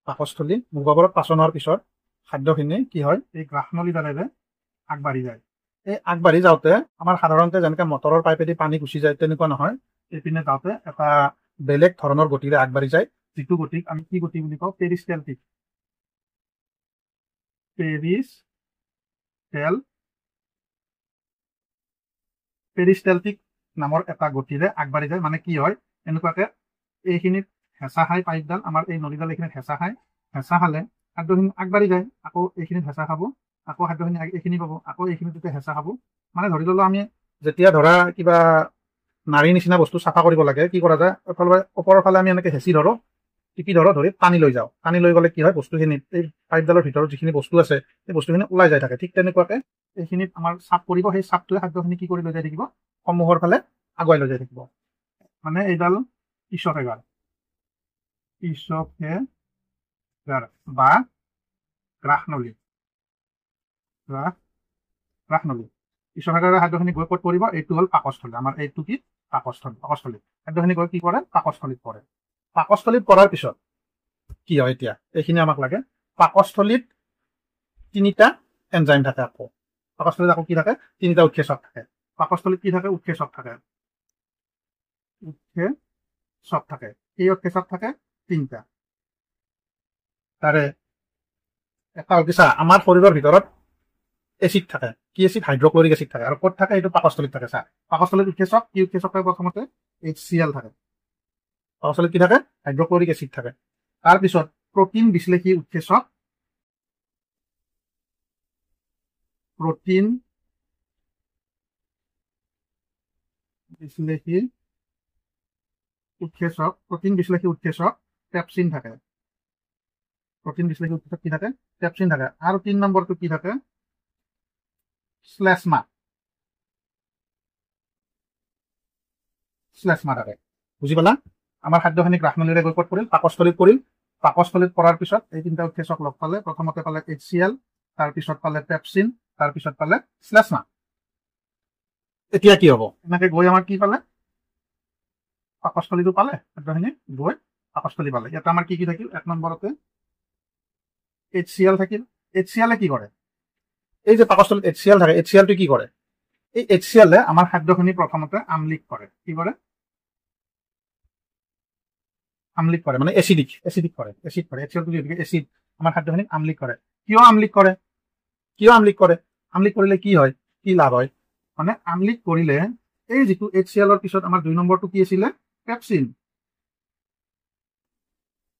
পাকস্থলী মুখগহ্বৰত পাচন হোৱাৰ পিছত খাদ্যখিনি কি হয় এই গ্ৰাহনলীৰ দ্বাৰা আগবাঢ়ি যায়। এই আগবাঢ়ি যাওঁতে আমাৰ সাধাৰণতে যেনেকে মটৰৰ পাইপেদি পানী গুচি যায় তেনেকুৱা নহয়, এইপিনে যাওঁতে এটা বেলেগ ধৰণৰ গতিৰে আগবাঢ়ি যায়, যিটো গতিক আমি কি গতি বুলি কওঁ? পেৰিষ্টেলটিক। পেৰিষ্টেলটিক নামৰ এটা গতিৰে আগবাঢ়ি যায়। মানে কি হয়, এনেকুৱাকে এইখিনিত হেঁচা খাই পাইপডাল, আমাৰ এই নলীডাল এইখিনিত হেঁচা খায়, হেঁচা খালে খাদ্যখিনি আগবাঢ়ি যায়, আকৌ এইখিনিত হেঁচা খাব, আকৌ খাদ্যখিনি এইখিনি পাব, আকৌ এইখিনিত যেতিয়া হেঁচা খাব। মানে ধৰি ললো আমি যেতিয়া ধৰা কিবা নাৰীৰ নিচিনা বস্তু চাফা কৰিব লাগে, কি কৰা যায়? ওপৰৰ ফালে আমি এনেকে হেঁচি ধৰো, টিপি ধৰি টানি লৈ যাওঁ। টানি লৈ গ'লে কি হয়, বস্তুখিনি এই পাইপডালৰ ভিতৰত যিখিনি বস্তু আছে সেই বস্তুখিনি ওলাই যাই থাকে। ঠিক তেনেকুৱাকে এইখিনিত আমাৰ চাপ পৰিব, সেই চাপটোৱে খাদ্যখিনি কি কৰি লৈ যাই থাকিব? সমূহৰ ফালে আগুৱাই লৈ যাই থাকিব। মানে এইডাল ইছ'ফেগাৰ বা গ্ৰাহনলী। ইছ'ফেগাৰৰ খাদ্যখিনি গৈ ক'ত পৰিব? এইটো হ'ল পাকস্থলী। আমাৰ এইটো কি? পাকস্থলী। খাদ্যখিনি গৈ কি কৰে? পাকস্থলীত পৰে। পাকস্থলীত পৰাৰ পিছত কি হয়? এতিয়া এইখিনি আমাক লাগে। পাকস্থলীত তিনিটা এনজাইম থাকে। আকৌ পাকস্থলীত আকৌ কি থাকে? তিনিটা উৎসেচক থাকে। পাকস্থলীত কি থাকে? উৎসেচক থাকে। এই উৎসেচক থাকে তিনিটা। তাৰে এটা হ'ল কি? আমাৰ শৰীৰৰ ভিতৰত এচিড থাকে। কি এচিড? হাইড্ৰক্লৰিক এচিড থাকে। আৰু ক'ত থাকে? এইটো পাকস্থলীত থাকে। পাকস্থলীত উৎসেচক কি উৎসেচক থাকে? প্ৰথমতে HCl থাকে। পাকস্থলীত কি থাকে? হাইড্ৰক্লৰিক এচিড থাকে। তাৰপিছত প্ৰটিন বিশ্লেষী উৎসেচক, প্ৰটিন বিশ্লেষী উৎসেচক পেপচিন থাকে। প্ৰটিন বিশ্লেষী উৎসেচক কি থাকে? পেপচিন থাকে। আৰু 3 নম্বৰটো কি থাকে? শ্লেষ্মা থাকে। বুজি পালা? আমাৰ খাদ্যখিনি গ্ৰাহনলীৰে গৈ ক'ত পৰিল? পাকস্থলীত পৰিল। পাকস্থলীত পৰাৰ পিছত এই তিনিটা উৎসেচক লগ পালে, প্ৰথমতে পালে HCl, তাৰপিছত পালে পেপচিন, তাৰপিছত পালে শ্লেষ্মা। এতিয়া কি হ'ব? এনেকে গৈ আমাৰ কি পালে? পাকস্থলীটো পালে, খাদ্যখিনি গৈ পাকস্থলী পালে। ইয়াত আমাৰ কি কি থাকিল? 1 নম্বৰতে HCl থাকিল। HCl কি কৰে? এই যে পাকস্থলীত HCl থাকে, HClটো কি কৰে? এই HCl আমাৰ খাদ্যখিনি প্ৰথমতে আম্লিক কৰে। কি কৰে? আম্লিক কৰে, মানে এচিড কৰে। HClটো যিহেতুকে এচিড, আমাৰ খাদ্যখিনিক আম্লিক কৰে। কিয় আম্লিক কৰে? আম্লিক কৰিলে কি হয়? কি লাভ হয়? মানে আম্লিক কৰিলে এই যিটো HClৰ পিছত আমাৰ 2 নম্বৰটো কি আছিলে? পেপচিন।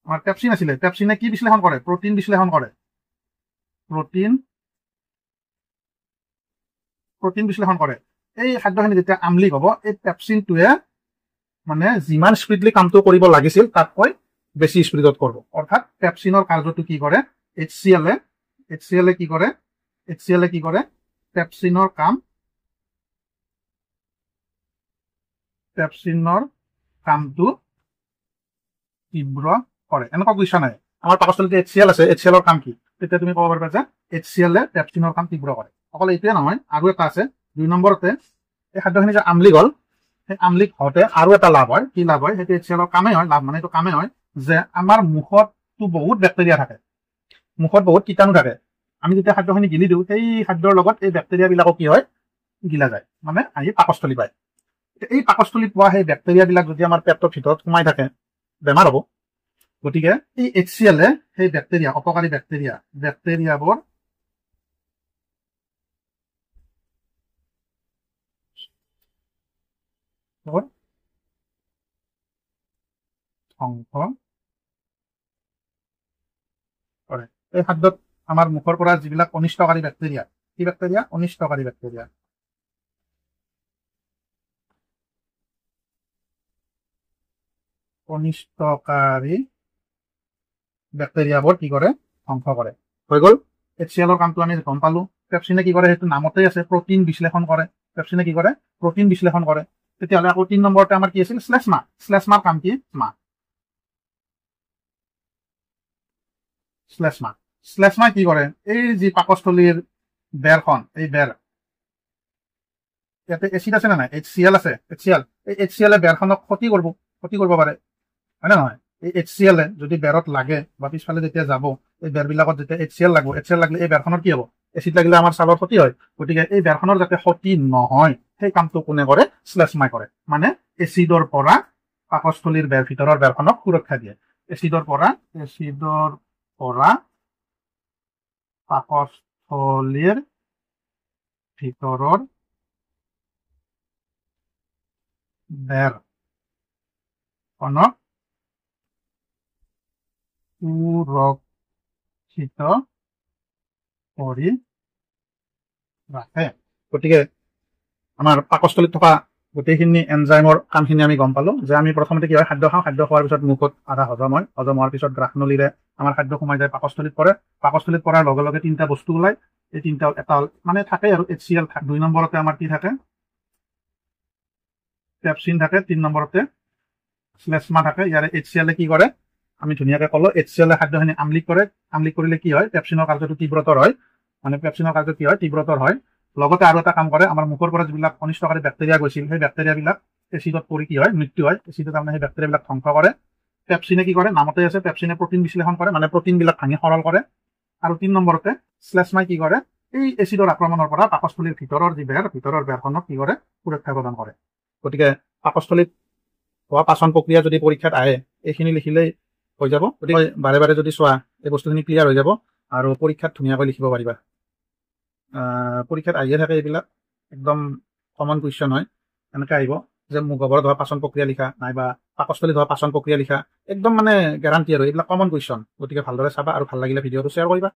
আমাৰ পেপচিন আছিলে। পেপচিনে কি বিশ্লেষণ কৰে? প্ৰটিন বিশ্লেষণ কৰে। এই খাদ্যখিনি যেতিয়া আম্লিক হ'ব, এই পেপচিনটোৱে মানে যিমান স্পীডলি কামটো কৰিব লাগিছিল তাতকৈ বেছি স্পীডত কৰিব। অৰ্থাৎ পেপচিনৰ কাৰ্যটো কি কৰে? HCl কি কৰে? পেপচিনৰ কামটো তীব্ৰ কৰে। এনেকুৱা কুৱেশ্যন আহে, আমাৰ পাকস্থলীত HCl আছে, HClৰ কাম কি? তেতিয়া তুমি ক'ব পাৰিবা যে HCl পেপচিনৰ কাম তীব্ৰ কৰে। অকল এইটোৱে নহয়, আৰু এটা আছে। 2 নম্বৰতে এই খাদ্যখিনি যে আম্লিক হ'ল, সেই আম্লিক হওঁতে আৰু এটা লাভ হয়। কি লাভ হয়? সেইটো HClৰ কামেই হয়। লাভ মানে এইটো কামেই হয় যে আমাৰ মুখতটো বহুত বেক্টেৰিয়া থাকে, মুখত বহুত কীটাণু থাকে। আমি যেতিয়া খাদ্যখিনি গিলি দিওঁ, সেই খাদ্যৰ লগত এই বেক্টেৰিয়া বিলাকো কি হয়? গিলা যায়, মানে আহি পাকস্থলী পায়। এই পাকস্থলীত পোৱা সেই বেক্টেৰিয়া বিলাক যদি আমাৰ পেটৰ ভিতৰত সোমাই থাকে, বেমাৰ হ'ব। গতিকে এই HCl সেই বেক্টেৰিয়া, অপকাৰী বেক্টেৰিয়াবোৰ ধ্বংস কৰে। এই খাদ্যত আমাৰ মুখৰ পৰা যিবিলাক অনিষ্টকাৰী বেক্টেৰিয়া, কি বেক্টেৰিয়া? অনিষ্টকাৰী বেক্টেৰিয়াবোৰ কি কৰে? ধ্বংস কৰে। হৈ গ'ল। HClৰ কামটো আমি গম পালো। পেপচিনে কি কৰে? সেইটো নামতেই আছে, প্ৰটিন বিশ্লেষণ কৰে। পেপচিনে কি কৰে? প্ৰটিন বিশ্লেষণ কৰে। তেতিয়াহ'লে আকৌ 3 নম্বৰতে আমাৰ কি আছিল? শ্লেষ্মাৰ কাম কি? শ্লেষ্মা কি কৰে? এই যি পাকস্থলীৰ বেৰখন, এই বেৰ, ইয়াতে এচিড আছে নে নাই? HCl আছে। এই HCl বেৰখনক ক্ষতি কৰিব পাৰে, হয় নে নহয়? এই HCl যদি বেৰত লাগে বা পিছফালে যেতিয়া যাব এই বেৰবিলাকত যেতিয়া HCl লাগব, HCl লাগিলে এই বেৰখনৰ কি হ'ব, এচিড লাগিলে আমাৰ ছালৰ ক্ষতি হয়। গতিকে এই বেৰখনৰ যাতে ক্ষতি নহয় সেই কামটো কোনে কৰে, শ্লেষ্মাই কৰে। মানে এচিডৰ পৰা পাকস্থলীৰ ভিতৰৰ বেৰখনক সুৰক্ষা দিয়ে। এচিডৰ পৰা পাকস্থলীৰ ভিতৰৰ বেৰখনক সুৰক্ষিত কৰি ৰাখে। গতিকে আমাৰ পাকস্থলীত থকা গোটেইখিনি এনজাইমৰ কামখিনি আমি গম পালো যে আমি প্ৰথমতে কি হয়, খাদ্য খাওঁ, খাদ্য খোৱাৰ পিছত মুখত আধা হজম হয়, হজম হোৱাৰ পিছত গ্ৰাহনলীৰে আমাৰ খাদ্য সোমাই যায় পাকস্থলীত পৰে, পাকস্থলীত পৰাৰ লগে লগে তিনিটা বস্তু ওলাই। এই তিনিটা এটা মানে থাকে আৰু HCl থাকে। 2 নম্বৰতে আমাৰ কি থাকে, পেপচিন থাকে। 3 নম্বৰতে শ্লেষ্মা থাকে। ইয়াৰে HCl কি কৰে, আমি ধুনীয়াকে ক'লো HCl খাদ্যখিনি আমলিক কৰে। আমলিক কৰিলে কি হয়, পেপচিনৰ কাৰ্যটো তীব্ৰতৰ হয়। মানে পেপচিনৰ কাৰ্য কি হয়, তীব্ৰতৰ হয়। লগতে আৰু এটা কাম কৰে, আমাৰ মুখৰ পৰা যিবিলাক অনিষ্টকাৰী বেক্টেৰিয়া গৈছিল সেই বেক্টেৰিয়াবিলাক এচিডত পৰি কি হয়, মৃত্যু হয়। এচিডত তাৰমানে সেই বেক্টেৰিয়াবিলাক ধ্বংস কৰে। পেপচিনে কি কৰে, নামতে আছে, পেপচিনে প্ৰটিন বিশ্লেষণ কৰে, মানে প্ৰটিনবিলাক ভাঙি সৰল কৰে। আৰু 3 নম্বৰতে শ্লেষ্মাই কি কৰে, এই এচিডৰ আক্ৰমণৰ পৰা পাকস্থলীৰ ভিতৰৰ বেৰখনক কি কৰে, সুৰক্ষা প্ৰদান কৰে। গতিকে পাকস্থলীত হোৱা পাচন প্ৰক্ৰিয়া যদি পৰীক্ষাত আহে এইখিনি লিখিলেই হৈ যাব। গতিকে বাৰে বাৰে যদি চোৱা এই বস্তুখিনি ক্লিয়াৰ হৈ যাব আৰু পৰীক্ষাত ধুনীয়াকৈ লিখিব পাৰিবা। পৰীক্ষাত আহিয়ে থাকে এইবিলাক, একদম কমন কুৱেশ্যন হয়। এনেকৈ আহিব যে মুখগহ্বৰত হোৱা পাচন প্ৰক্ৰিয়া লিখা, নাইবা পাকস্থলীত হোৱা পাচন প্ৰক্ৰিয়া লিখা, একদম মানে গেৰাণ্টি আৰু এইবিলাক কমন কুৱেশ্যন। গতিকে ভালদৰে চাবা আৰু ভাল লাগিলে ভিডিঅ'টো শ্বেয়াৰ কৰিবা।